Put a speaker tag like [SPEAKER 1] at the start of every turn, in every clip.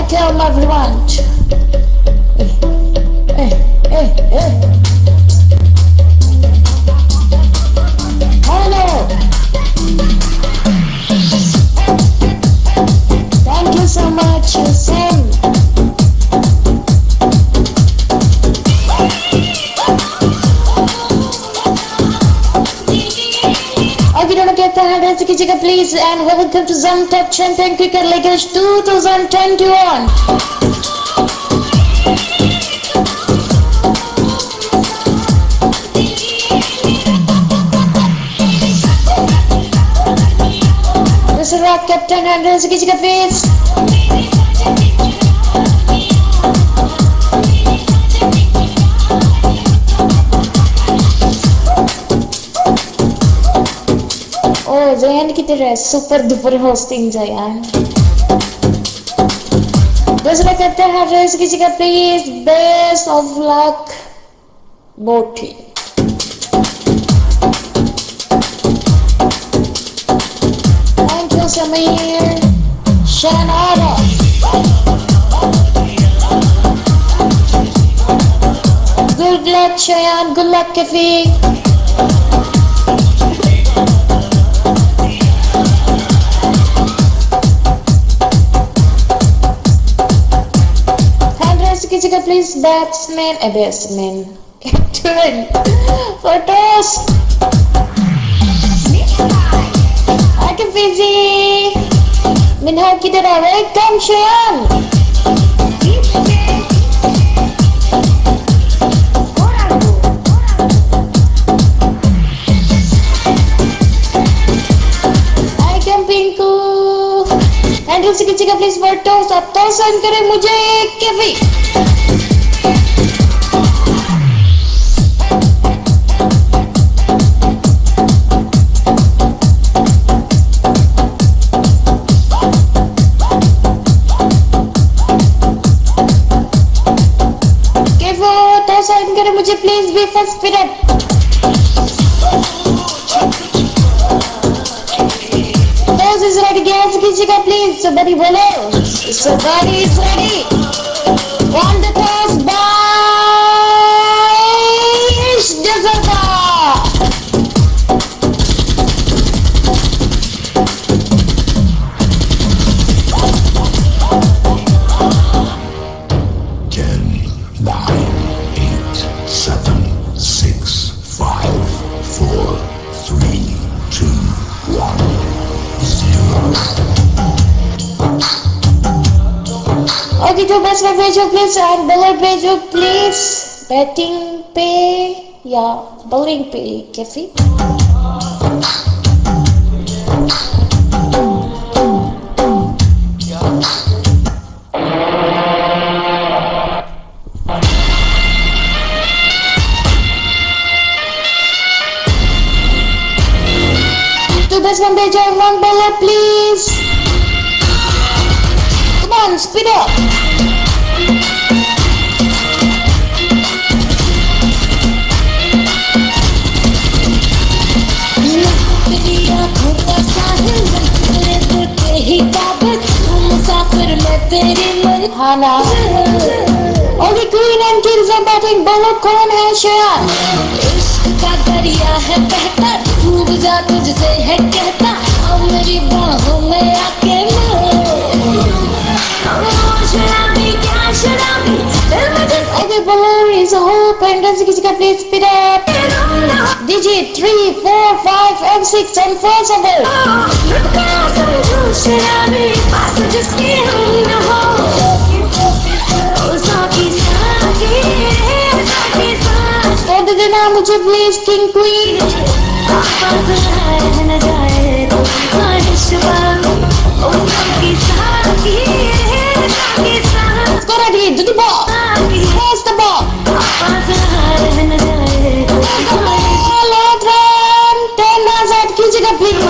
[SPEAKER 1] I kill everyone. Hey. Hello. Thank you so much, Sam. Okay, don't get the hand कीजिएगा please and welcome to Zamtech Champion Cricket League 2021. Mr. Rock Captain hand कीजिएगा please. जयान की तरह super दुपर hosting जयान दूसरा कहते हैं रेस किसी का प्लीज बेस्ट ऑफ लक बोटी थैंक यू समीर शनारा good luck Shayan good luck Kaifi please batsman captain for toss I can busy Minha किधर आ रहा है come Shayan I can Pinku handle से किसी का प्लीज for toss अब toss ऑन करें मुझे एक कैफी मुझे please be first period Toss is ready guess कीजिएगा प्लीज सबरी बोलो Sabri is ready on the toss by Jazaba 42 best में भेजो प्लीज और बॉलर भेजो प्लीज बैटिंग पे या बॉलिंग पे कैफी तो बस में भेजो one bowler please come on speed up Hana only Queen and Kings are batting bowler कौन है शयान इश्क का दरिया है बहता डूब जा तुझसे है कहता अब मेरी बाहों में आके Okay, bowler is a whole pendant किसी का please speed up digit 3 4 5 and 6 and 4 7 और दे देना मुझे please king queen Go ready do the ball pass the ball let run 10 hazard कीजिएगा please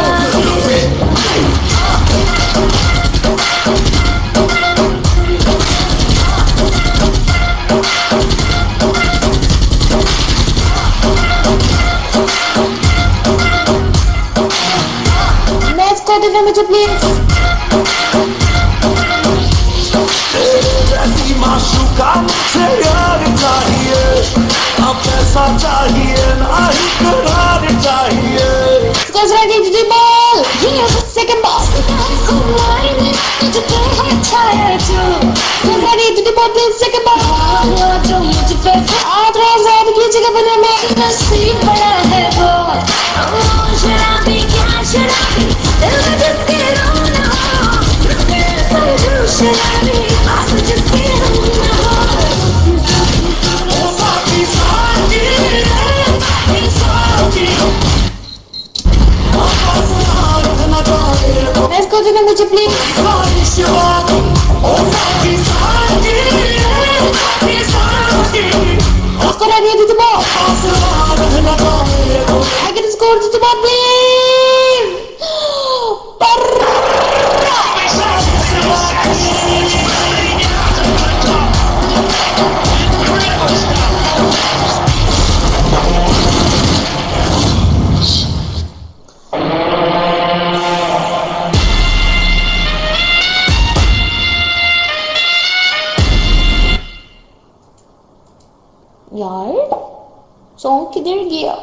[SPEAKER 1] मुझे प्लीज
[SPEAKER 2] काम से यार चाहिए, अब पैसा चाहिए ना ही करार चाहिए।
[SPEAKER 1] Because ready to do ball, here's the second ball. तुझे तो है छाया जो, तुम ready to do ball, please second ball. जो मुझे पे आदराज़ की जगह बना में नसीब बड़ा है वो। शराबी क्या शराबी, दिल में जिसके रोना हो, समझो शराबी, आंसू जिसके रोना हो। Let's go to the मुझे please. Let's go ready to the ball. I get a score to the ball please. यार सॉन्ग किधर गया?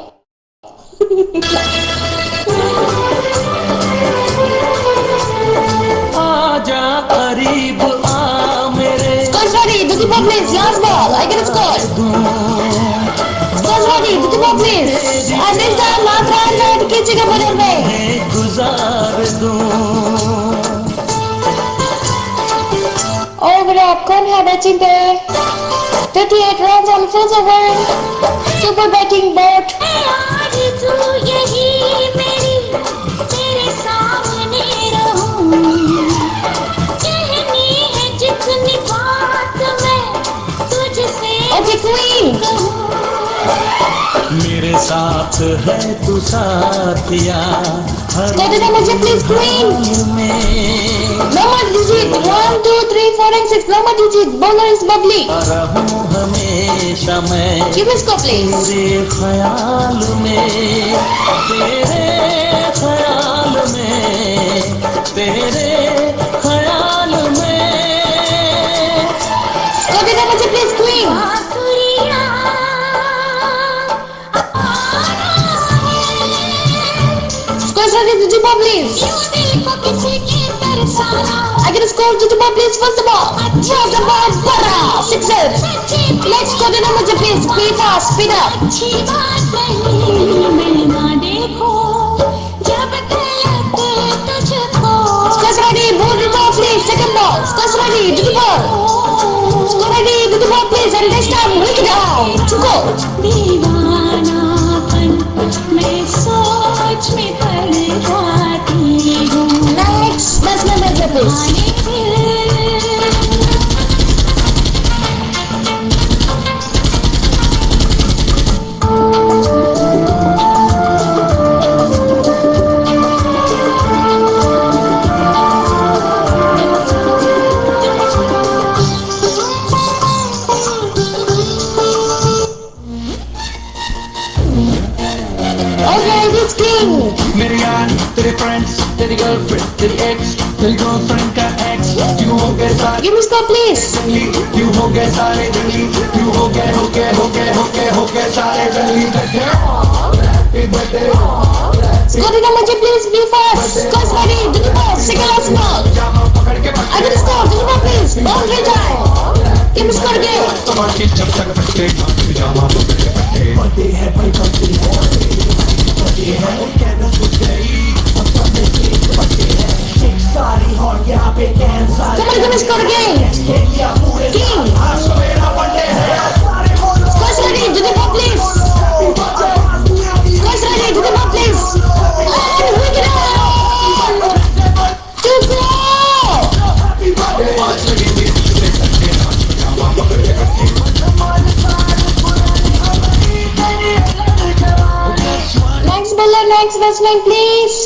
[SPEAKER 2] आजा करीब आ मेरे।
[SPEAKER 1] Score's ready, do the ball please. Last ball, I get a score. Score's ready, do the ball please. And this time last round red की जगह बदल में
[SPEAKER 2] गुजार दूं।
[SPEAKER 1] Overall, कौन है बैटिंग पे? 38 runs on full over. Super batting board. आज तू यही मेरी तेरे सामने रहूं, कहनी है जितनी बात मैं तुझसे कहूं।
[SPEAKER 2] मेरे साथ है तू साथिया, हर
[SPEAKER 1] मुझे प्लीज क्वीन
[SPEAKER 2] में
[SPEAKER 1] number digit 1 2 3 4 and 6 number digit bowler is Babli
[SPEAKER 2] रहूं हमेशा मैं
[SPEAKER 1] गिव इसको प्लीज
[SPEAKER 2] तेरे ख्याल में, तेरे ख्याल में, तेरे ख्याल में।
[SPEAKER 1] मुझे please queen to the please. I get a score to the please. First of all, first of all, para sixer. Next go to the please. Speed fast, speed up. Score's ready. Ball to the ball, please. Second ball. Score's ready. To the ball. Score ready. To the ball, please. And this time, break it down. To go. Next, that's my message, please.
[SPEAKER 2] मेरे यार, तेरे friends, तेरी girlfriend, तेरी x, तेरी girlfriend का x, क्यों हो गए सारे?
[SPEAKER 1] Give me stop, please.
[SPEAKER 2] क्यों हो गए सारे जंगली? क्यों हो गए सारे जंगली?
[SPEAKER 1] Score it, मुझे please be fast. Score's ready. Do the ball. Second last ball. I get a score. Do the ball, please. Ball three time. Give me score again. Somebody give me score again. King. Score's ready. Do the ball, please. Score's ready. Do the ball, please. And we get out. To go. Next bowler, next batsman, please.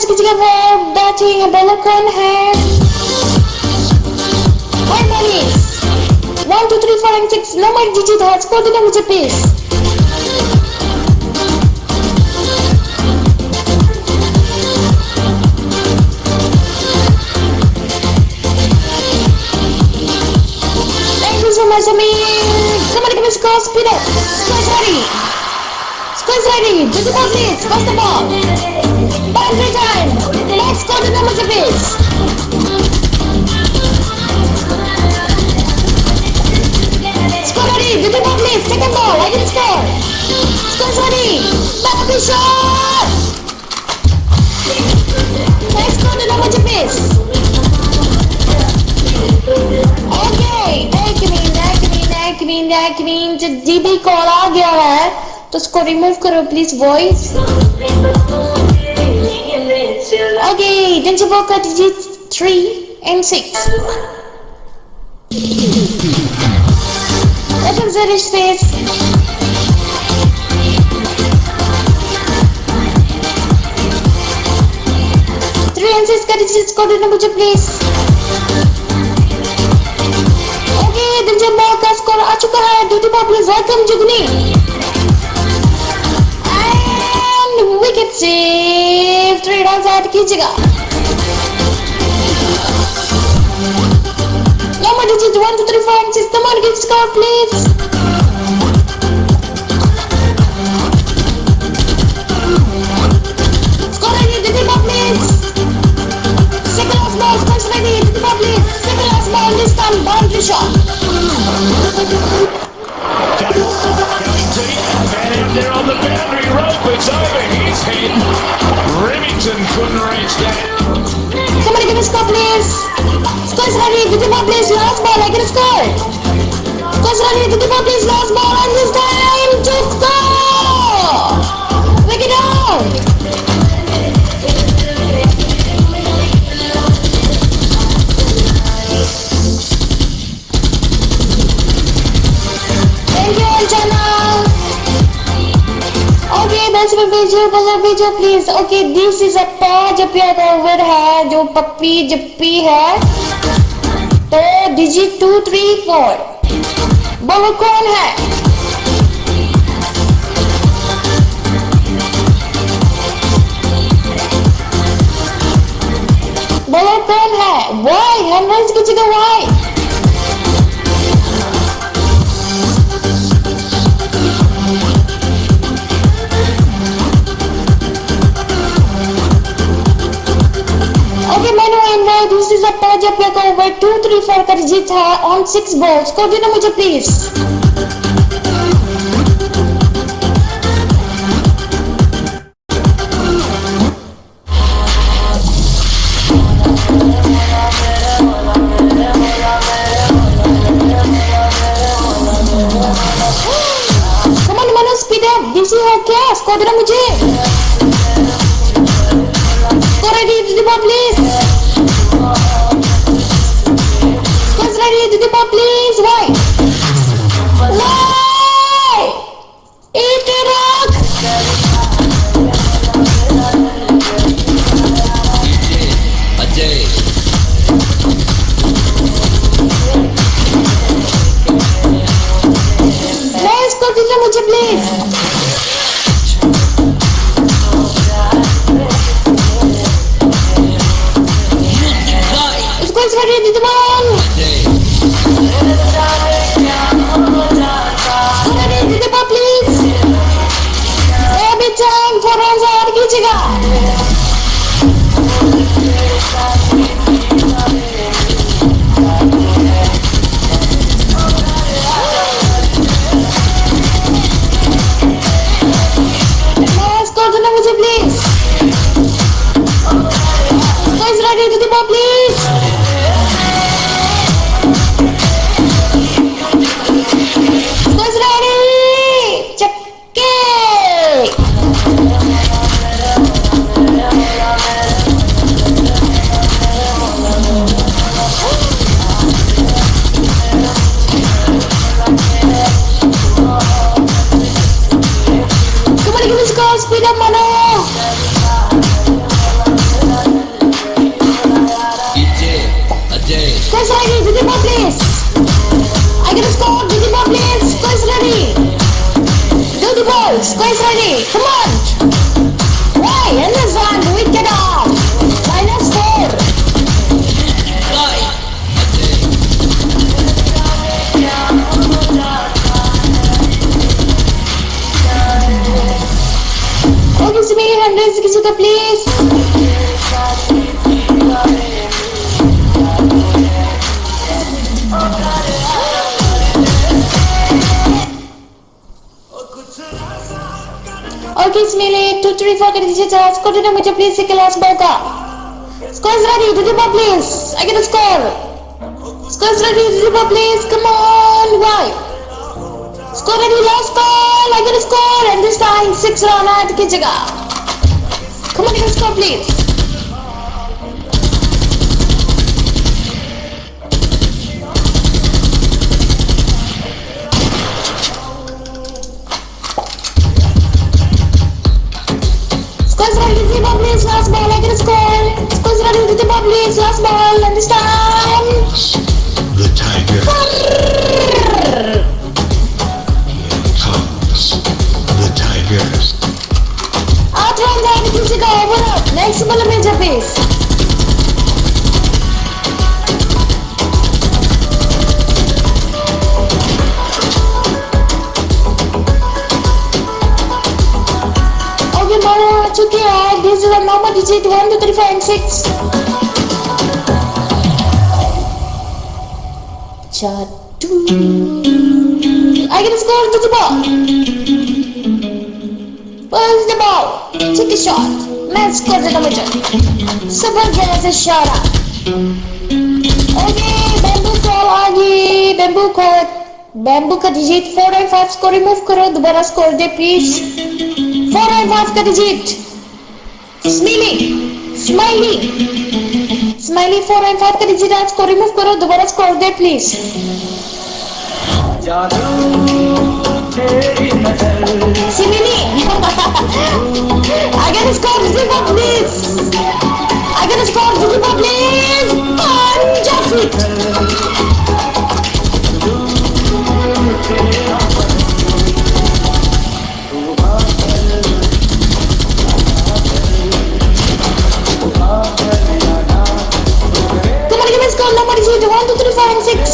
[SPEAKER 1] की जगह वो batting bowler कौन है? 1 ball is 1 1, 2, 3, 4 and 6. No more digit है. Score देना मुझे please. Thank you so much, Amir. Somebody give me score. Speed up. Score's ready. Score's ready. Do the ball please. Pass the ball. Boundary time. Let's score देना मुझे please. Do the ball please, second ball, I can score. Score's ready. Back shot. Let's go to number two please. Okay, that means DB call आ गया है, तो उसको remove करो please boys. Okay, then you work at digits 3 and 6. Let him set his face. Three and 6 का digits को देना मुझे please. Okay, then जब बॉल का स्कोर आ चुका है, ड्यूटी पर please welcome जुगनी. And wicket save. 3 runs out खींचेगा. Number digits 1, 2, 3, 4 and 6. Come on, get score please. Score ready, did the ball please. Second last ball, score ready, did the ball please. Second last ball, this time boundary shot.
[SPEAKER 2] Going deep, and out there on the boundary rope, it's over his head. Remington couldn't reach that.
[SPEAKER 1] Somebody give me score please. Score's ready, did the ball please. Last ball, I can score. Score's ready, did the ball please. Last ball, and this time to score. Wicket out. Thank you, Anjana. Okay, that's my video please. Okay, this is a paw जपिया का over है, जो पप्पी जप्पी है. तो digit 2, 3, 4. Bowler कौन है? Bowler कौन है? Why? हैंडराइज की जगह why? Okay, Manu and this is a Pajapya का over 2, 3, 4 का डिजिट है on 6 balls. स्कोर देना मुझे please. Come on, Manu, speed up. busy हो क्या? स्कोर देना मुझे. Score ready, did the ball please. Score's ready, did the ball please. Why? Why? Eat it up.
[SPEAKER 3] Ajay.
[SPEAKER 1] Nice, score देना मुझे please. Score's ready, did the ball. Score ready, did the ball please. I get a score. Do the ball, please. Score is ready. Do the ball. Score is ready. Come on. Why? And this one. Do it. Get off. -4. Okay, so मेरे 100 किसी का please. Okay, it's मेरे 2, 3, 4 कर दीजिए charge को देना मुझे please से क्लास बॉल का. Score is ready. Do the ball, please. I get a score. Score is ready. Do the ball, please. Come on. Why? Score ready. Last call. I get a score. And this time 6 run out की जगह. Come on, get a score, please. Score is ready. Do the ball, please. Last ball. I get a score. Score is ready. Do the ball, please. Last ball. And this time.
[SPEAKER 4] The tiger comes. The tiger.
[SPEAKER 1] Out hand है किसी का over up. Next ball major pace. Okay, मारो आ चुके हैं. This is a number digit 1, 2, 3, 4 and 6. 4, 2. I get a score to the ball. Where's the ball? Take a shot. Let's score the number. Super gets a shot up. Okay, bamboo call आगे. Bamboo call. Bamboo का digit 4 and 5 को remove करो. दोबारा score they please. 4 and 5 का digit. Smiley. Smiley 4 and 5 का digit आज को remove करो. दोबारा score they please. Simili. I get a score. Do the ball, please. I get a score. Do the ball, please. And just it. Come on, give me a score. Number is 1, 2, 3, 4 and 6.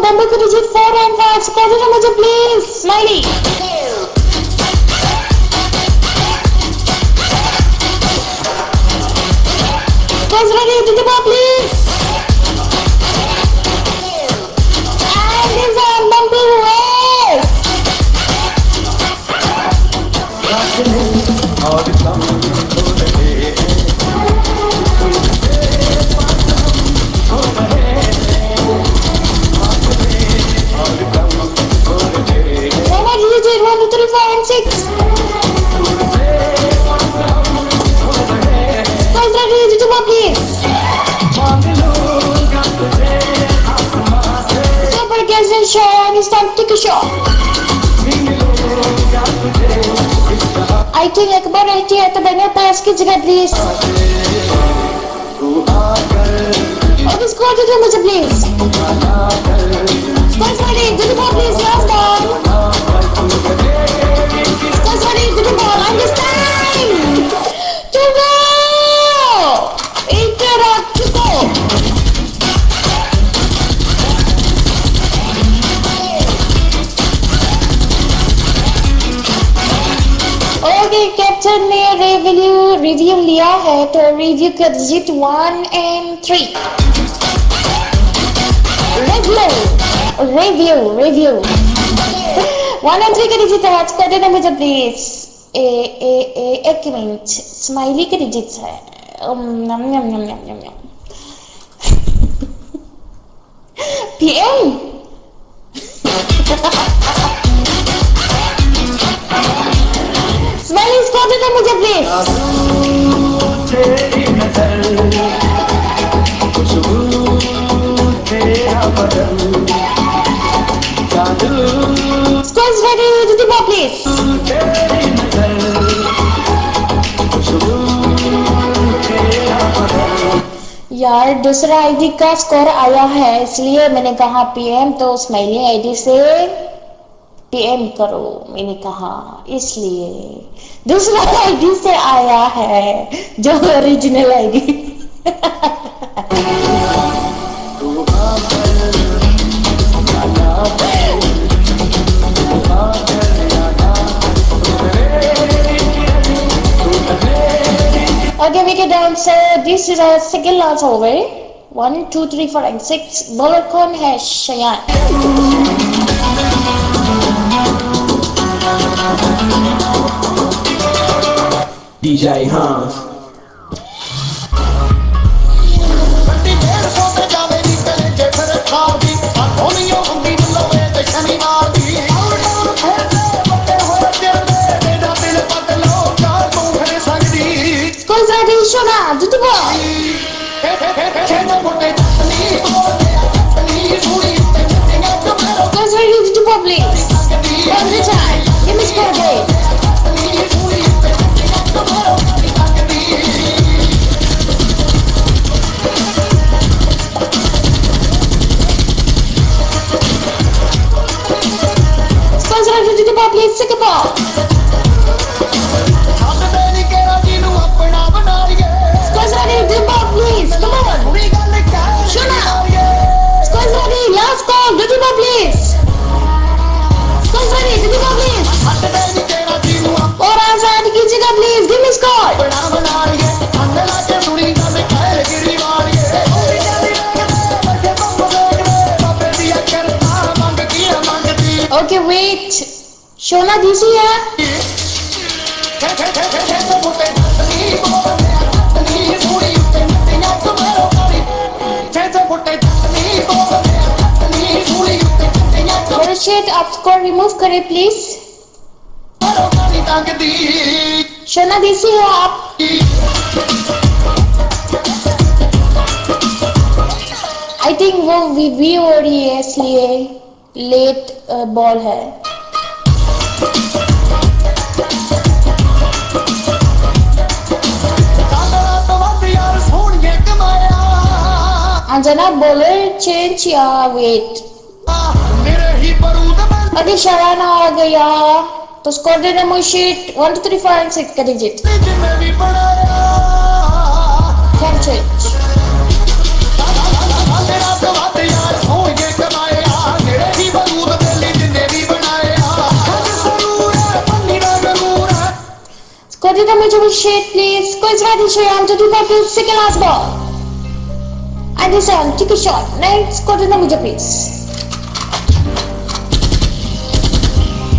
[SPEAKER 1] Bamboo could digit 4 and 5. Score the number, please. Smiley. Score's ready. Do the ball, please. And this on Bamboo. It's time to take a shot. I think एक बार रहती है तो मैंने पास की जगह please. Okay, score to the मुझे please. Score ready. Do the ball please. Last ball. Score ready. Do the ball. And this time. To go. Interact to go. Captain ने review लिया है तो रिव्यू का डिजिट 1 and 3. रिव्यू 1 and 3 का digit आज कर देना मुझे प्लीज. एक मिनट. स्माइली का डिजिट है.
[SPEAKER 2] जादू तेरी नजर, खुशबू तेरा बदन, जादू
[SPEAKER 1] Squads ready, Didima please.
[SPEAKER 2] तेरी नजर, खुशबू तेरा बदन।
[SPEAKER 1] यार दूसरा आईडी का स्कोर आया है, इसलिए मैंने कहा पीएम तो स्माइली आईडी से पीएम करो, मैंने कहा इसलिए दूसरा आईडी से आया है जो original ID. Okay, we get down. So this is our second last over. 1, 2, 3, 4, and 6. Bowler कौन है? Shayan.
[SPEAKER 2] DJ Hans.
[SPEAKER 1] Squads ready, Shona, do the ball. Squads ready, do the ball, please. One the time. Give me score game. Squads ready, do the ball, please. Second ball. Squads ready, do the ball, please. Come on. Shona. Squads ready, last call, do the ball, please. Squads ready, do the ball, please. और आजाद कीजिएगा please, give me score. Okay, wait. Shona DC है. Shit, आप score remove करें please. Shona DC है आप. I think वो we हो रही है, इसलिए लेट बॉल है. अंजना बॉलर चेंज या वेट. अभी शराना आ गया तो स्कोर देना मुशीट 1, 2, 3, 4 and 6 का डिजिट. Can change. Score देना मुझे मुशीट please. Squads ready, Shayan to do that please. Second last ball. And this one, take a shot. Next, score देना मुझे please.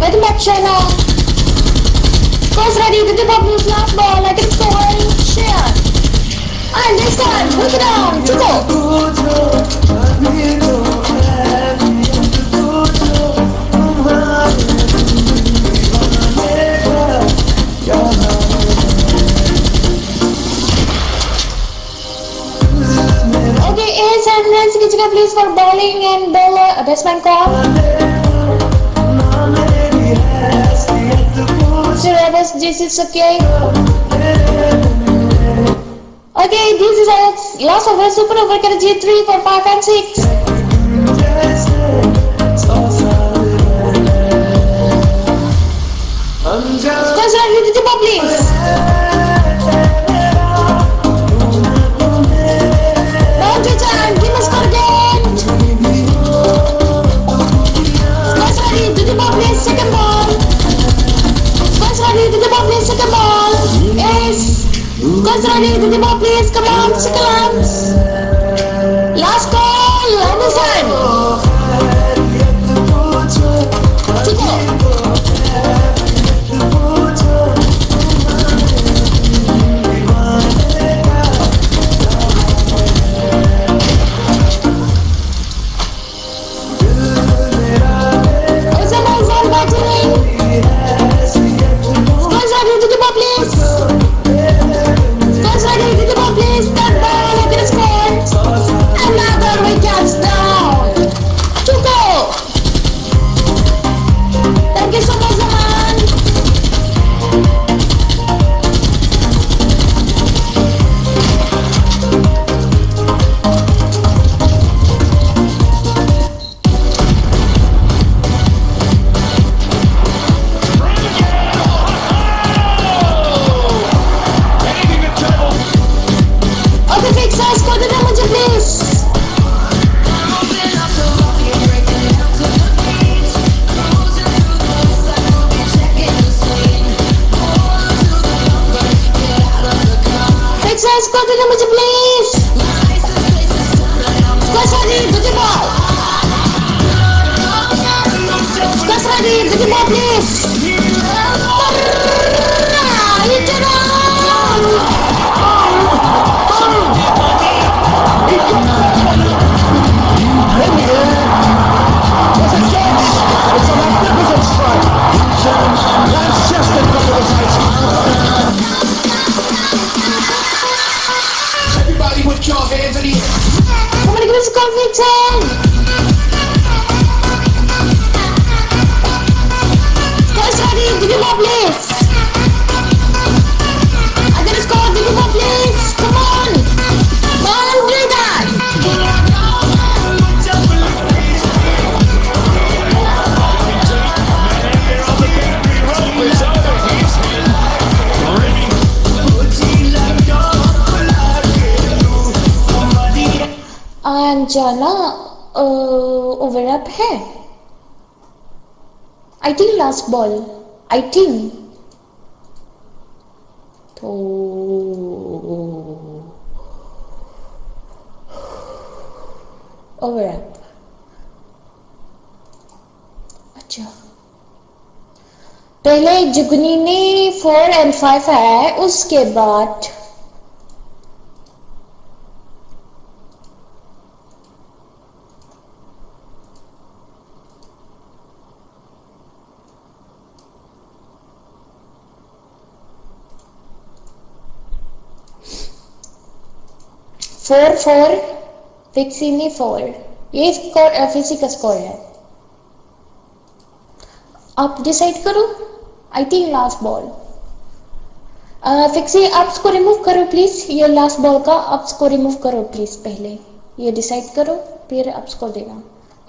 [SPEAKER 1] Welcome back, Shayna. Squads ready, to the ball, last ball, I can score, Shayan. And this time, look it down, to go. Okay, Ace and Nancy, कीजिएगा please for bowling and bowler, batsman call. Rebels, this is okay. Okay, this is our last over, super over, can G3 for 5 and 6. Squads ready to the ball, please. Boundary time, give us score again. Squads ready to the ball, please. Second ball. Squads ready to the ball, please. Second ball. Yes. Squads ready to the ball, please. Come on, second lance. Last call. Anderson. To go. ready? Give me more, please.
[SPEAKER 2] Everybody put your hands in the air.
[SPEAKER 1] Come on, give us a conflict song. Guys, ready? Give me more, please. I got a score. Give me more, please. Come on. Come on, do that. जाना overlap है I think last ball I think तो overlap अच्छा पहले जुगनी ने 4 and 5 है उसके बाद 4-4 fixie ने 4 ये स्कोर एफएसी का स्कोर है आप डिसाइड करो I think last ball fixie आप इसको रिमूव करो प्लीज ये लास्ट बॉल का आप इसको रिमूव करो प्लीज पहले ये डिसाइड करो फिर आप इसको देना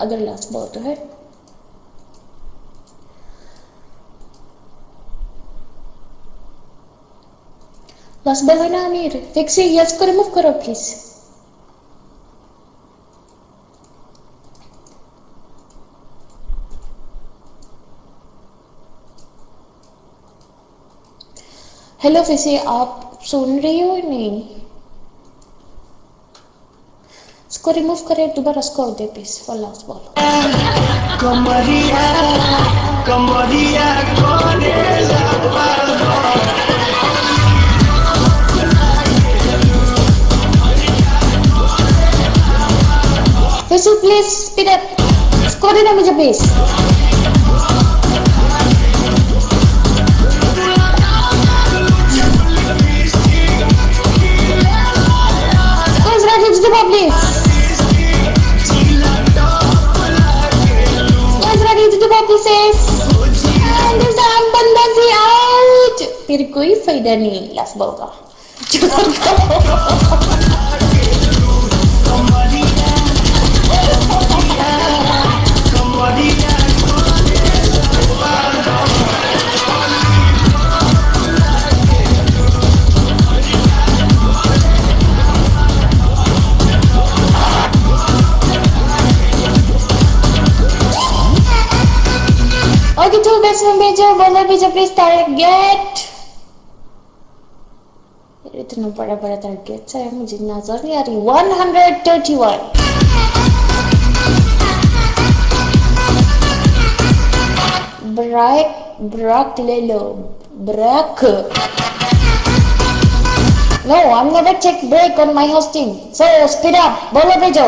[SPEAKER 1] अगर लास्ट बॉल तो है लास्ट बॉल है ना अमीर फिक्सी ये इसको रिमूव करो प्लीज हेलो फिसे आप सुन रही हो नहीं इसको रिमूव करें दोबारा score they please for last ball
[SPEAKER 2] कमरिया कमरिया कोने
[SPEAKER 1] फिसे प्लीज स्पीड अप स्कोर देना मुझे please please. Guys, ready to do what this is? And there's the Bandazi out. फिर कोई फायदा नहीं लास्ट बॉल का Okay, 2 batsmen भेजो बॉलर भेजो प्लीज टारगेट इतना बड़ा बड़ा टारगेट है मुझे नजर नहीं आ रही 131 ब्रेक ले लो break No, I'm never take break on my hosting so speed up bowler भेजो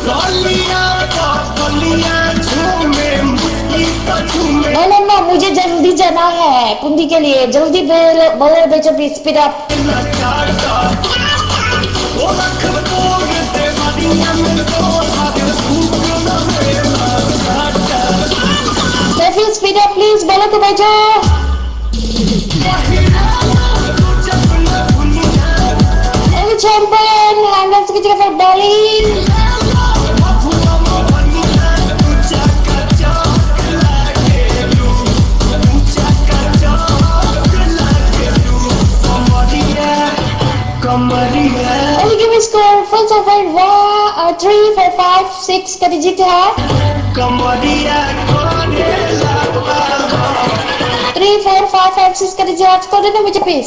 [SPEAKER 1] No, मुझे जल्दी जाना है कुंडी के लिए जल्दी बॉलर भेजो please speed up speed up please bowler को भेजो चैंपियन हैंडल्स की जगह पर bowling Only give me score full over 3 4 5 6 कभी जीते हैं 3 4 5 5 6 कभी जीते आज को देना मुझे please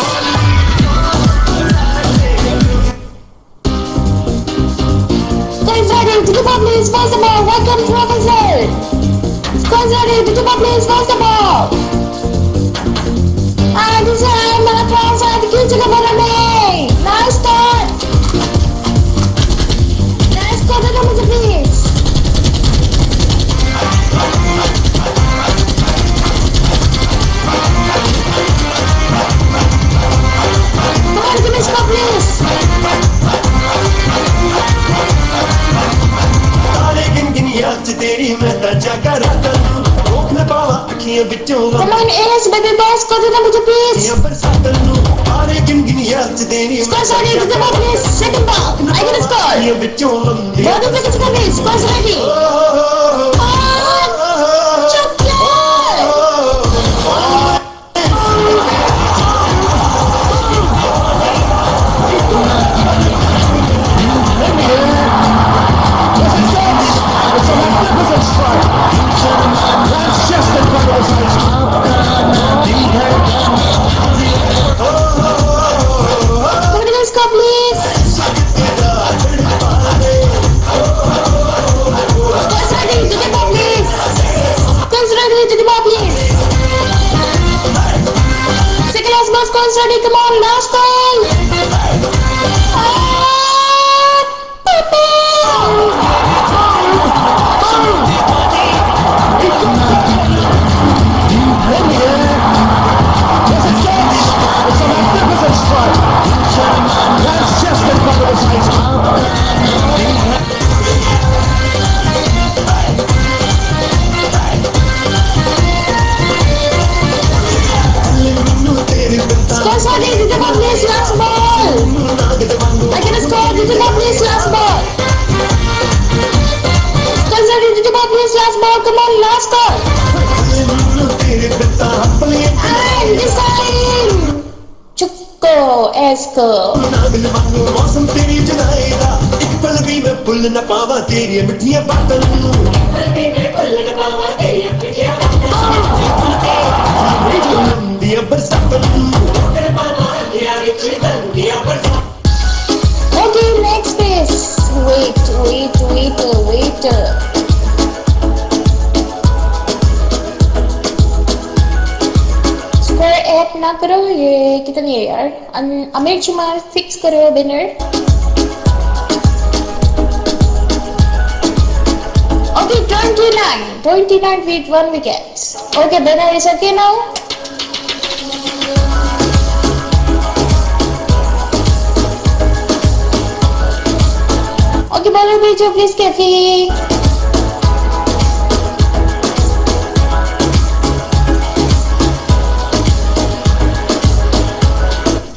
[SPEAKER 1] Didima, please, pass the ball. Welcome, Professor. Squads ready. Didima, please, pass the ball. And this time, Malapras are the kids in the bottom lane. Nice start. Nice squad, Didima, please. Come on, give me score, please. Come on, Ace, baby boss, go to the butcher, please. Squads ready, to the ball, please. Second ball, I get a score. Go to the score, please. Squads ready. Ready, come on, last goal! Last ball! I can score, Didima, please, last ball! Squads ready, Didima, please, last ball, come on, last ball! And this time! Chukko, Esco! Okay, next phase. Wait. Square app ना करो, ये कितनी है यार? अमीर चुमार fix करो winner. Okay, 29 with 1 wicket. Okay, winner is okay now. Okay, bowler भेजो please Kathy.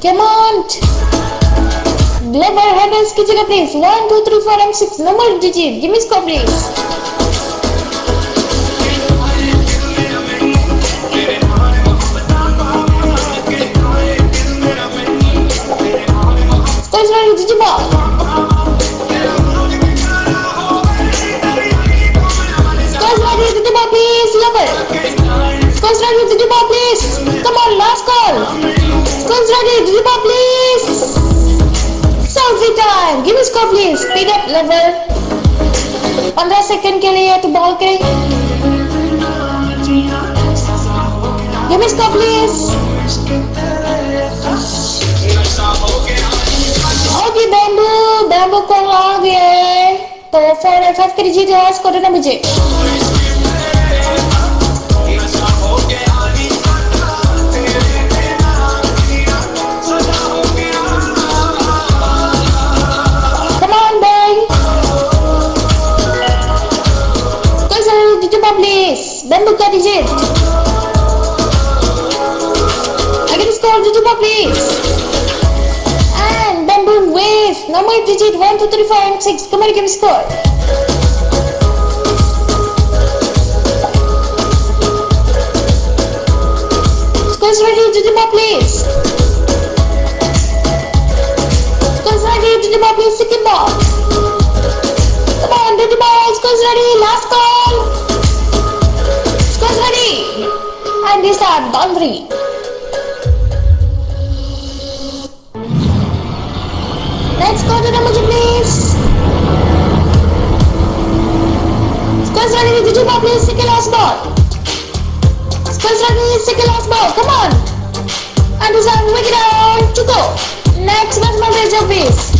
[SPEAKER 1] Come on. Lever handles की जगह please. 1, 2, 3, 4 and 6 number digit. Give me score please. Scores ready, digit ball. Squads ready, Didima, please. Come on, last call. Squads ready, Didima, please. Selfie time. Give me score, please. Speed up level. 15 second के लिए तो ball के. Give me score, please. Okay, bamboo को आ गया तो 4-5 के जीत है. Score देना मुझे. Bamboo का digit. I can score Didima, please. And Bamboo wave. Number digit 1, 2, 3, 4 and 6. Come on, give me score. Scores ready, Didima, please. Scores ready, Didima, please. Second ball. Come on, Didima. Scores ready. Last call. Ready. And this time, boundary. Let's go to the music, please. last ball. Squares ready, second last ball. Come on. And design wicket out to go. Next batsman raise your face.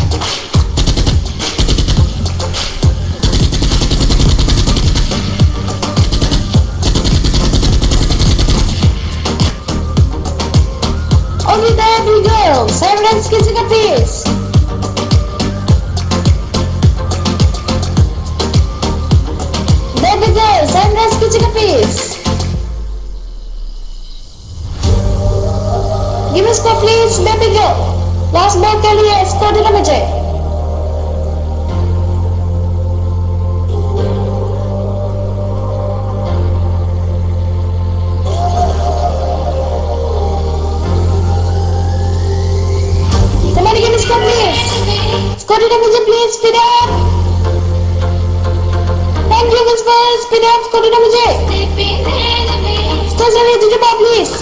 [SPEAKER 1] Only there we go. 7 runs kissing a face. There we go. 7 runs kissing a face. Give me score please. There we go. Last ball के लिए score देना मुझे. Somebody give me score please. Score देना मुझे please. Speed up. Thank you Whisper. Speed up. Score देना मुझे. Score ready to the ball please.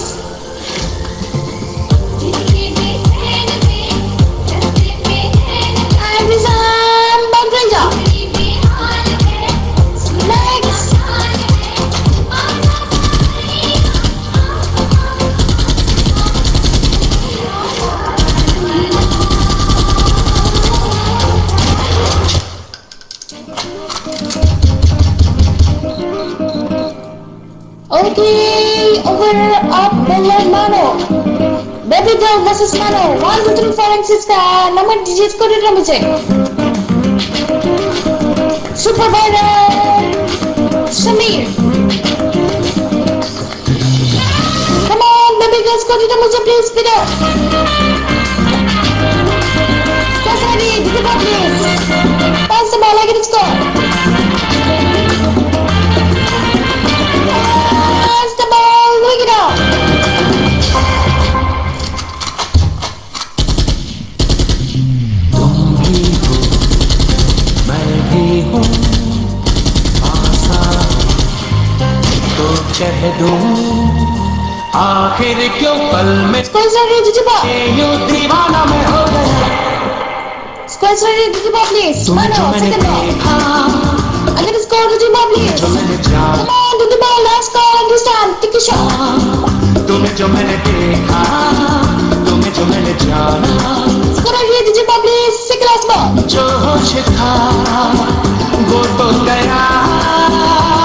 [SPEAKER 1] Okay, over up bowler Mano. Baby girl versus Mano. 1, 2, 3, 4 and 6 का number दीजिए इसको देना मुझे. Super bowler Samir. Come on, baby girl इसको देना मुझे please speed up. Score ready, did the ball please. Pass the ball again score.
[SPEAKER 2] कह दूं आखिर क्यों पल में यूं दीवाना मैं हो गया.
[SPEAKER 1] Squares ready to the ball please. Mano, second ball. Again score to the ball please. Come on to the ball, last call and this time take a shot.
[SPEAKER 2] तुम्हें जो मैंने देखा, तुम्हें जो मैंने जाना.
[SPEAKER 1] Score ready to the ball please. Second last ball.
[SPEAKER 2] जो होश था वो तो गया.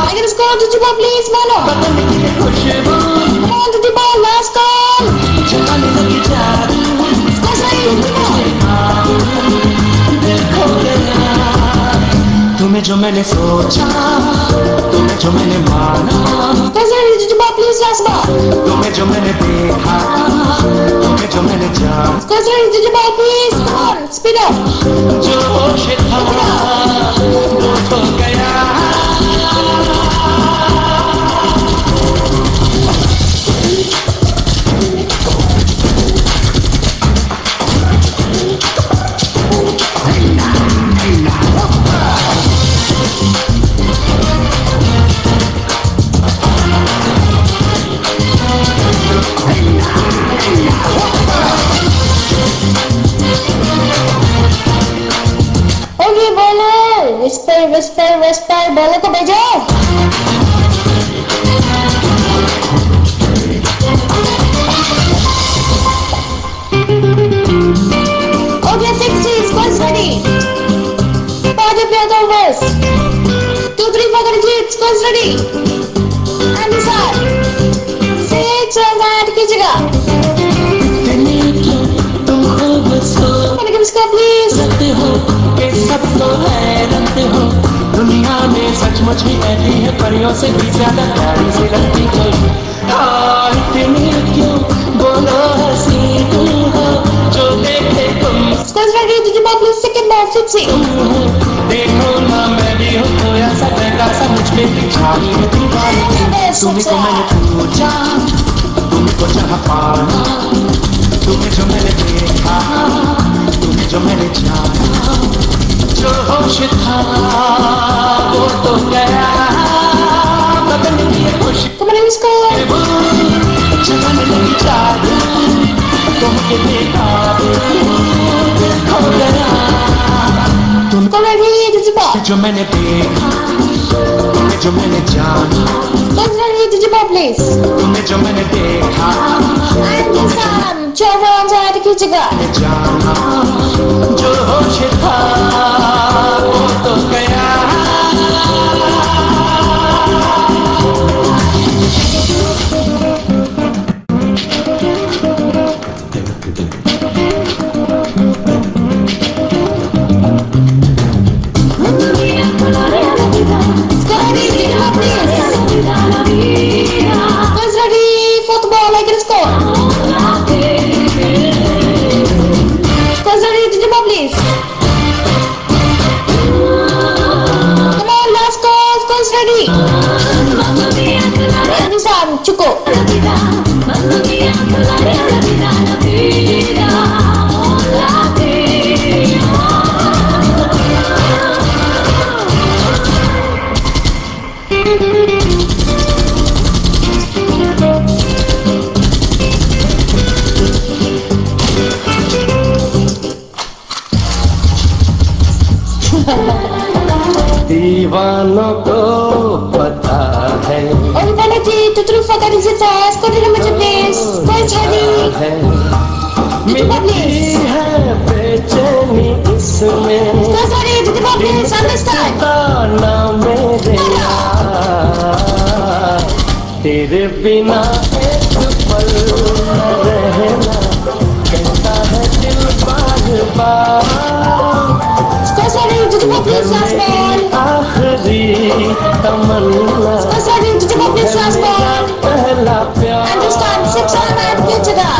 [SPEAKER 1] Again score to the ball please. Mano.
[SPEAKER 2] बदल की खुशबू.
[SPEAKER 1] Come on to the ball, last call.
[SPEAKER 2] जाने लगी जादू.
[SPEAKER 1] Squares ready to the ball.
[SPEAKER 2] दिल खो गया. तुम्हें जो मैंने सोचा, तुम्हें जो मैंने माना.
[SPEAKER 1] Squares ready to the ball please. Last ball.
[SPEAKER 2] तुम्हें जो मैंने देखा, तुम्हें जो मैंने जाना.
[SPEAKER 1] Squares ready to the ball please. Come on, speed up.
[SPEAKER 2] जो होश था वो तो गया.
[SPEAKER 1] Okay, bowler. Whisper. Bowler को भेजो. Okay, 60. Squares ready. 5 overs. 2, 3, 4 का जीत. Squares ready. And this are 6 runs add कीजिएगा.
[SPEAKER 2] तुम खूबसूरत
[SPEAKER 1] Can you give me score please?
[SPEAKER 2] हो के सबको हैरत हो. दुनिया में सचमुच ही ऐसी है परियों से भी ज्यादा प्यारी सी लगती हो. इतनी क्यों बोलो हंसी तुम हो जो देखे तुम.
[SPEAKER 1] Squares ready to the ball please. Second ball 60.
[SPEAKER 2] देखो ना मैं भी हूँ खोया सा टका सा मुझ पे पिछाड़ी है दीवानी. तुम्हें को मैंने पूछा, तुमको चाह पाना. तुम्हें जो मैंने देखा, तुम्हें जो मैंने जाना. जो होश था वो तो गया. बदल की खुशी
[SPEAKER 1] Come on, score.
[SPEAKER 2] जगाने लगी जादू. तुमको देखा खो गया.
[SPEAKER 1] Score ready to the ball.
[SPEAKER 2] जो मैंने देखा, तुम्हें जो मैंने जाना,
[SPEAKER 1] Consider Digimon please.
[SPEAKER 2] तुम्हें जो मैंने देखा,
[SPEAKER 1] And this time, Chevron side खींचेगा.
[SPEAKER 2] जाना जो होश था वो तो गया।
[SPEAKER 1] Football like a score. Consider Digimon please. Come on, last call. Consider. And this time, Chuko.
[SPEAKER 2] दीवानों को पता है
[SPEAKER 1] Oi, Vanity, tu truffa che risetta, ascoltami mucho please. Consider.
[SPEAKER 2] मिलती है बेचैनी इसमें
[SPEAKER 1] Consider Digimon please. Understand?
[SPEAKER 2] ताना मेरे यार, तेरे बिना एक पल न रहना, कहता है दिल बार बार,
[SPEAKER 1] Consider Digimon please. Last ball.
[SPEAKER 2] आखिरी तमन्ना,
[SPEAKER 1] Consider Digimon please. Last ball.
[SPEAKER 2] पहला प्यार।
[SPEAKER 1] And this time, 6 on and खींचेगा.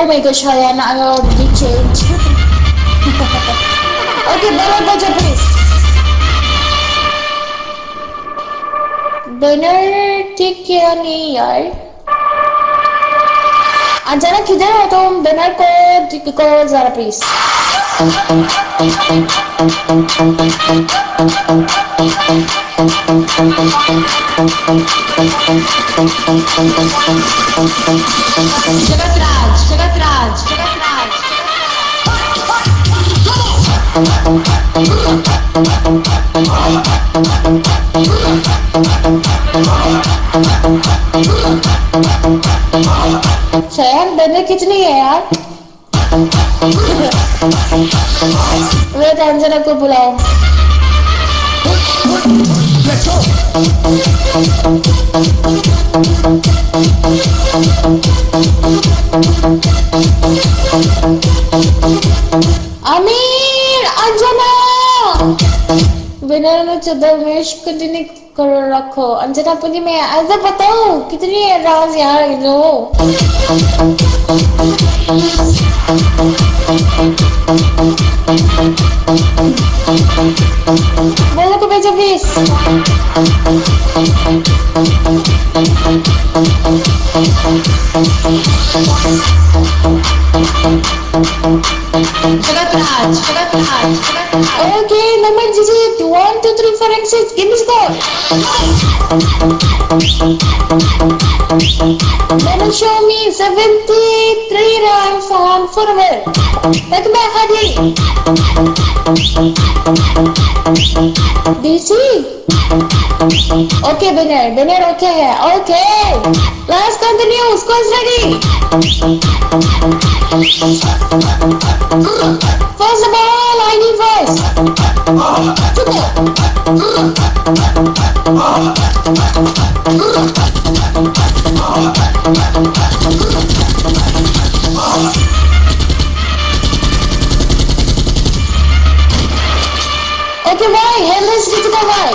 [SPEAKER 1] Oh my gosh, Hayana, I already changed. Okay, Banner Baja please. Banner ठीक किया नहीं यार. अचानक किधर हो तुम? Banner को जरा please. Jagatraj. शयान बनने कितनी है यार? वेट अंजना को बुलाओ. आमिर, अंजना. बिना चौदहवेश कंटिन्यू करो रखो. अंजना पुनी में ऐसा बताओ कितनी है राज यार जो. बोलो को भेजो please. Okay, number digit 1, 2, 3, 4, and 6. Give me score. Then show me 73 ranks on forever. Take back Hadi. DC. Okay, Banner okay है. Okay. Let's continue. Score is ready. First of all, I need voice. Okay, why? Helmets need to go why?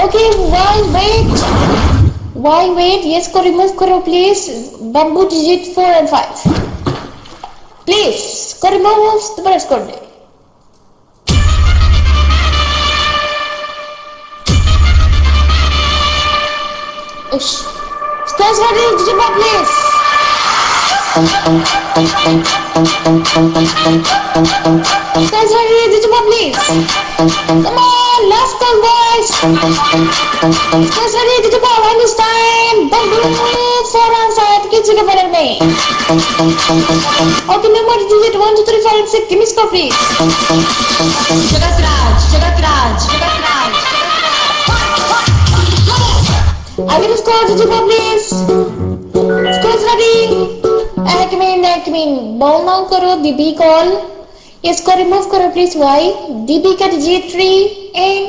[SPEAKER 1] Okay, why wait? Yes, को remove करो please. Bamboo digit 4 and 5. Please, को remove तो press कर दे. Guys, ready? Digimon, please. Guys, ready? Digimon, please. Come on, last call, boys. Guys, ready? Digimon, and this time, bamboo, 4 outside, kids in the corner में. Okay, number digit 1, 2, 3, 4, and 6. Give me score, please. Jagat Raj. I get a score, Digimon, please. Scores ready. Acmin. Ball now करो, DB call. Yes, score remove करो, please. Why? DB का digit 3 and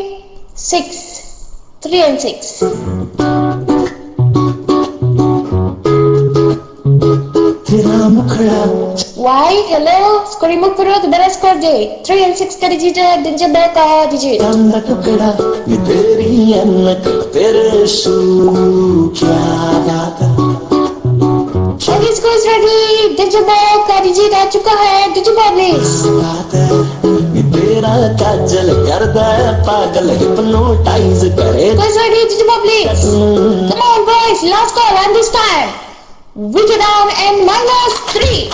[SPEAKER 1] 6. 3 and 6. Why? Hello? Score remove करो, दोबारा score they. 3 and 6 का digit है, Digimon Ball का digit. Okay, scores ready. Digimon का digit आ चुका है. Digimon, please. Guys, ready? Digimon, please. Come on, boys. Last call, and this time we get down and -3.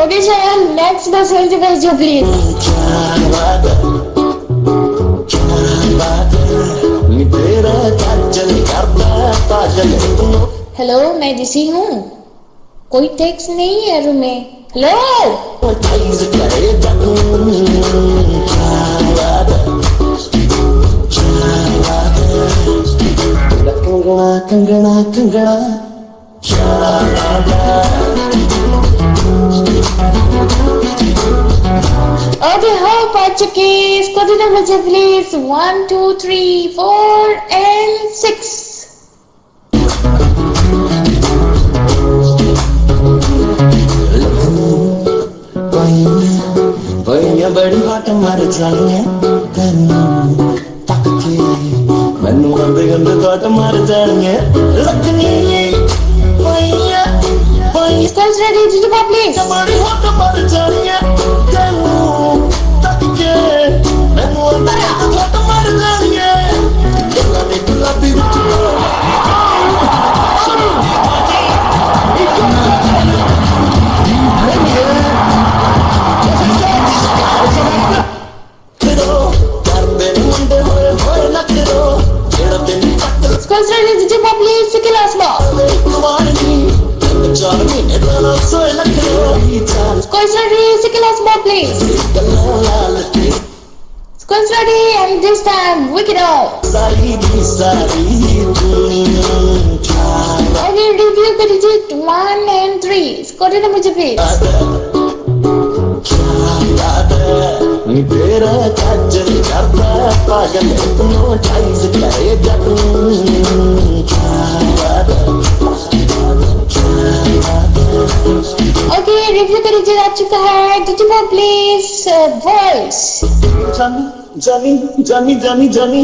[SPEAKER 1] Okay, Shayan, next message भेजो, please. Hello, मैं जिसी हूँ. कोई text नहीं है रूम में. Hello. Kangana. Okay, how about your case? Go to the number, please. 1, 2, 3, 4, and 6.
[SPEAKER 2] बड़ी बात मार जानी तक के मैनू गंदे बात मार जानी लगनी
[SPEAKER 1] Guys, ready? Digimon, please.
[SPEAKER 2] बड़ी बात मार जानी तक के मैनू गंदे बात मार जानी गुलाबी
[SPEAKER 1] Guys, ready? Digimon, please. Second last ball. Guys, ready? Second last ball, please. Guys, ready? And this time, wick it out. Okay, review the digit 1 and 3. Score the number, please.
[SPEAKER 2] तेरा काजल करता पागल तू टाइज करेगा तू
[SPEAKER 1] Okay, review the digit आ चुका है. Digimon, please. Voice.
[SPEAKER 2] जानी मुतवानी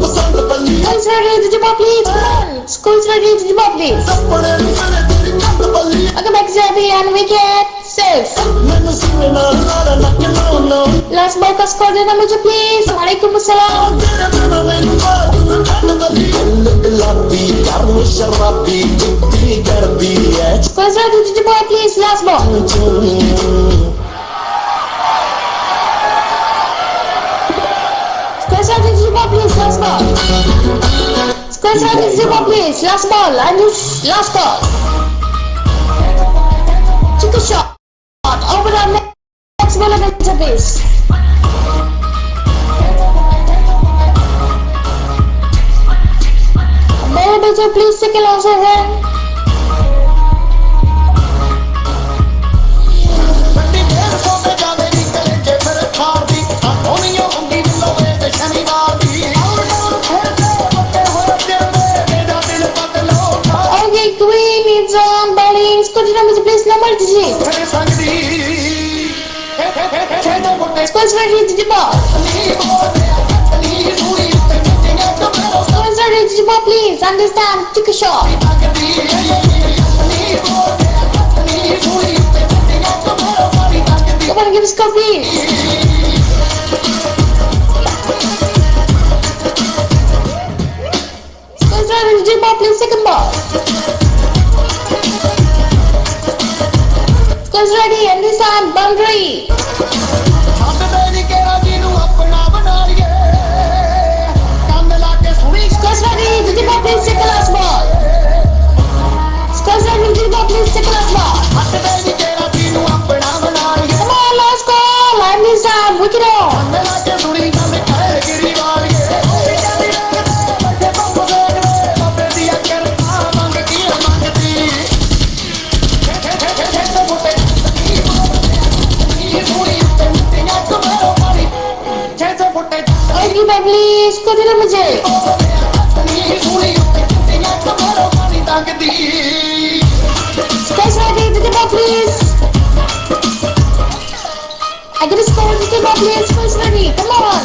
[SPEAKER 2] पसंद बल्ली
[SPEAKER 1] Guys, ready? Digimon, please. Come on. School's ready? Digimon, please.
[SPEAKER 2] सपने मेरे तेरी कंद बल्ली
[SPEAKER 1] Okay, back ready and wicket. Safe.
[SPEAKER 2] मैंने सीने ना लारा ना के नो
[SPEAKER 1] Last ball का score देना मुझे, please. वालेकुम अस्सलाम.
[SPEAKER 2] तेरे बिना मैनू बात कंद बल्ली गुलाबी गर्म शराबी चिट्टी गर्दी है
[SPEAKER 1] Guys, ready? Digimon, please. Last ball. Guys, ready? Digimon, please. Last ball. Guys, ready? Digimon, please. Last ball. And this last ball. Take a shot. Over the next ball against the base. Ball better, please. Take a last over. Okay, Queen is on balling. Score the number, please. Number digit. Squads ready to the ball. Squads ready to the ball, please. Understand? Take a shot. Come on, give us a score, please. Squads ready to the ball, please. Second ball. Squads ready, understand? Boundary. Squads ready, to the ball, please. Take the last ball. Squads ready, to the ball, please. Take the last ball. Come on, last call. Understand? Wicket on. Please, go to the मुझे. Squads ready, to the ball, please. I get a score, to the ball, please. Squads ready, come on.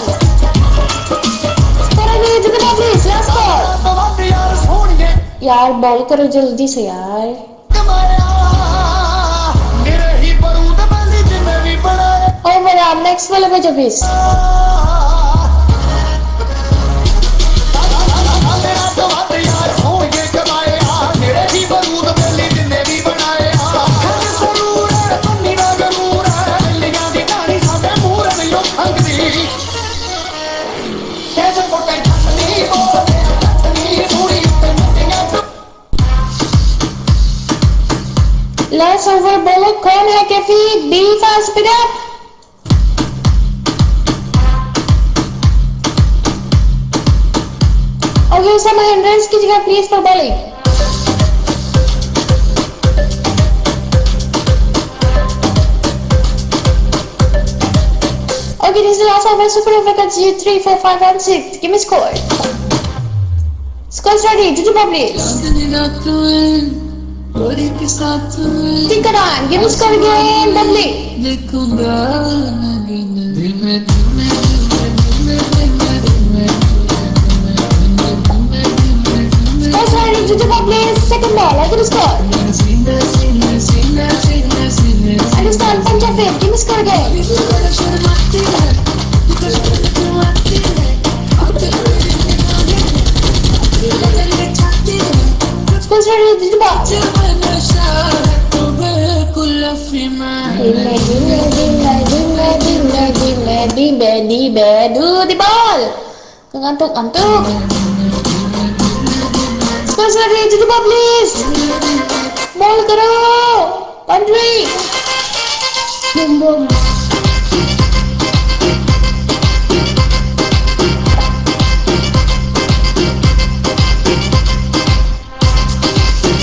[SPEAKER 1] Squads ready, to the ball, please. Last call. यार ball करो जल्दी से यार. Oh मेरा next वाले पे जो please. Last over bowler कौन है Kaifi? Be fast, speed up. Okay, some hindrance कीजिएगा please for bowling. Okay, this is the last over. Super over cuts you 3, 4, 5, and 6. Give me score. Scores ready. Do the ball please. Think it on. Give me score again. Doubling. Scores ready. Do the ball please. Second ball. I give me score. Understand? Punch off it. Give me score again. Scores ready. Do the ball. Do the ball. Ngantuk. Scores ready. Do the ball please. Ball karo. Boundary. Boom boom.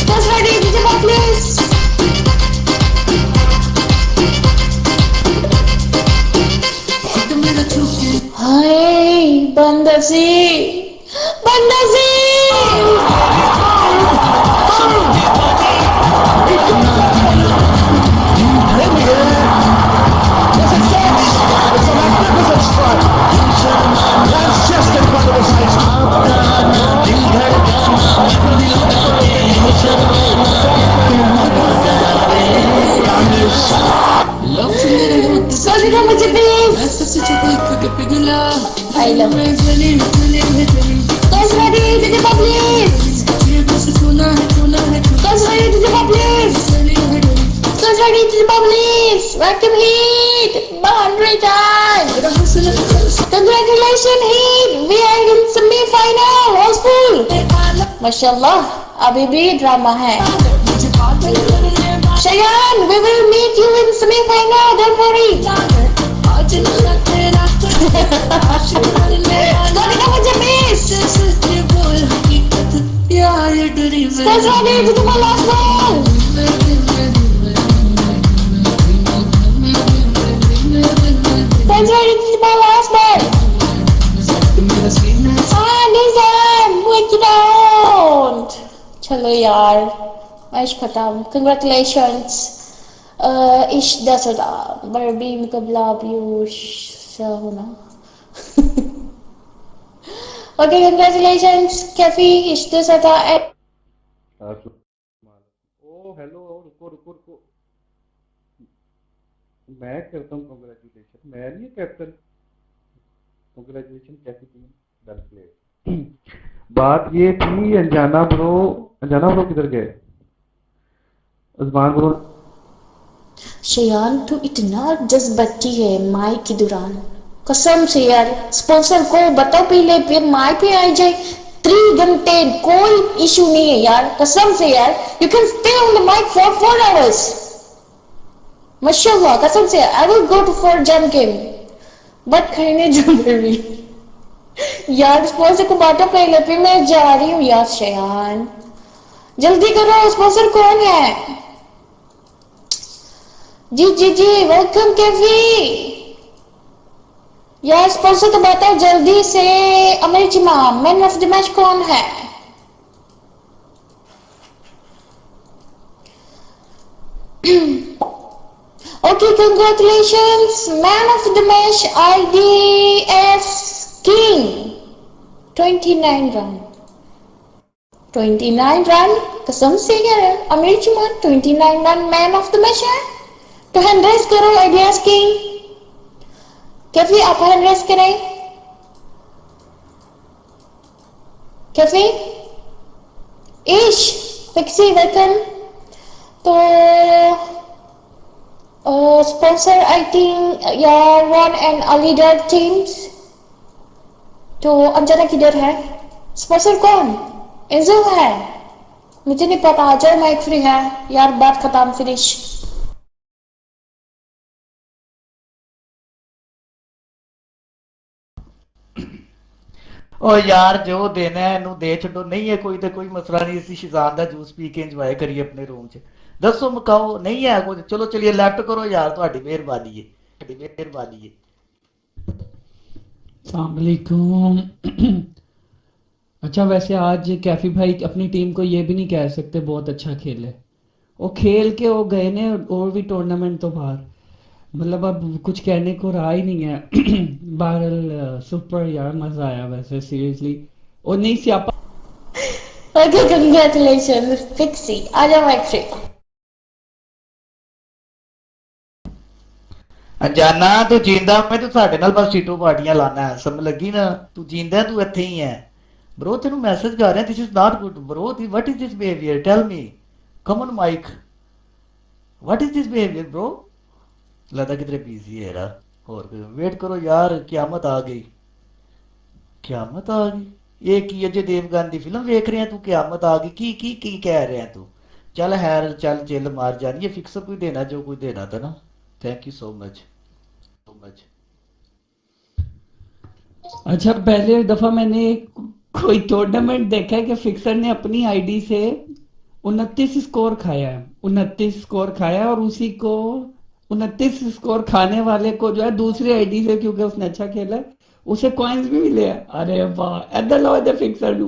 [SPEAKER 1] Scores ready. Do the ball please. Hai, Bandasi. Sorry, मुझे please. I love you. Guys ready to the please. Guys ready to the please. Guys ready to the please. Vacuum heat. Boundary time. Congratulations heat. We are in semi-final. Housefull. माशाल्लाह अभी भी drama है. Shayan, we will meet you in semi-final. Don't worry. Sorry, मुझे miss. Guys ready to do my last ball. Guys ready to do my last ball. Nizam, wake it out. चलो यार, match खत्म. Congratulations. इश दसदा बर्बी मुकबला पीयूष सा होना okay congratulations Kaifi इश दसदा
[SPEAKER 5] ओ हेलो, रुको रुको रुको। मैं करता हूँ कॉन्ग्रेचुलेशन, मैं नहीं कैप्टन। कॉन्ग्रेचुलेशन कैसी टीम, वेल प्लेड। बात ये थी, अनजाना ब्रो किधर गए? उस्मान ब्रो।
[SPEAKER 1] शयान तू इतना जज्बाती है माई के दौरान कसम से यार स्पॉन्सर को बताओ पहले फिर माई पे आ जाए 3 घंटे कोई इशू नहीं है यार कसम से यार you can stay on the mic for 4 hours माशाल्लाह कसम से I will go to for jam game but कहने जो भी यार स्पॉन्सर को बांटो पहले फिर मैं जा रही हूँ यार शयान जल्दी करो स्पॉन्सर कौन है जी वेलकम कैफी यार स्पॉन्सर तो बताओ जल्दी से America man of the match कौन है okay congratulations man of the match IDs king 29 run कसम से यार America 29 run man of the match है तो हैंड रेस करो आइडियाज किंग कैफी आप हैंड रेस करें कैफी इश फिक्सी वेलकम तो स्पॉन्सर आई थिंक यार वन एंड लीडर टीम्स तो अंजना किधर है स्पॉन्सर कौन इंजल है मुझे नहीं पता आ जाओ माइक फ्री है यार बात खत्म फिनिश
[SPEAKER 6] ओ यार जो देना है ਇਹਨੂੰ ਦੇ ਛੱਡੋ ਨਹੀਂ ਹੈ ਕੋਈ ਤੇ ਕੋਈ ਮਸਲਾ ਨਹੀਂ ਅਸੀਂ ਸ਼ਿਜ਼ਾਨ ਦਾ ਜੂਸ ਪੀ ਕੇ ਇੰਜੋਏ ਕਰੀਏ ਆਪਣੇ ਰੂਮ 'ਚ ਦੱਸੋ ਮਕਾਓ ਨਹੀਂ ਹੈ ਕੁਝ ਚਲੋ ਚਲਿਏ ਲੈਫਟ ਕਰੋ यार ਤੁਹਾਡੀ ਮਿਹਰਬਾਨੀ ਹੈ
[SPEAKER 7] सलामकुम अच्छा वैसे आज कैफी भाई अपनी टीम को ये भी नहीं कह सकते बहुत अच्छा खेले वो खेल के वो गए ने और भी टूर्नामेंट तो बाहर मतलब अब कुछ कहने को रहा ही नहीं है बहरहाल सुपर यार मजा आया वैसे सीरियसली और नहीं सियापा
[SPEAKER 1] ओके कंग्रेचुलेशंस फिक्सी आ जाओ माइक फ्री
[SPEAKER 6] ਅਣਜਾਨਾ ਤੂੰ ਜਿੰਦਾ ਮੈਂ ਤੂੰ ਸਾਡੇ ਨਾਲ ਬਸ ਸੀਟੋ ਪਾਰਟੀਆਂ ਲਾਣਾ ਹੈ ਸਮਝ ਲੱਗੀ ਨਾ ਤੂੰ ਜਿੰਦਾ ਤੂੰ ਇੱਥੇ ਹੀ ਹੈ ਬ్రో ਤੈਨੂੰ ਮੈਸੇਜ ਕਰ ਰਿਹਾ this is not good bro what is this behavior tell me come on mic what is this behavior bro लगता कितने बिजी है यार और वेट करो यार क्यामत आ गई ये की अजय देवगन की फिल्म वेख रहे हैं तू क्यामत आ गई की कह रहे हैं तू चल हैर चल चिल मार जानी ये फिक्सर कोई देना जो कोई देना था ना थैंक यू सो मच
[SPEAKER 7] अच्छा पहले दफा मैंने कोई टूर्नामेंट देखा है कि फिक्सर ने अपनी आईडी से 29 स्कोर खाया है 29 स्कोर खाया है और उसी को 29 स्कोर खाने वाले को जो है दूसरी आईडी से क्योंकि उसने अच्छा खेला है उसे कॉइन्स भी मिले हैं अरे वाह इधर लो इधर फिक्सर नू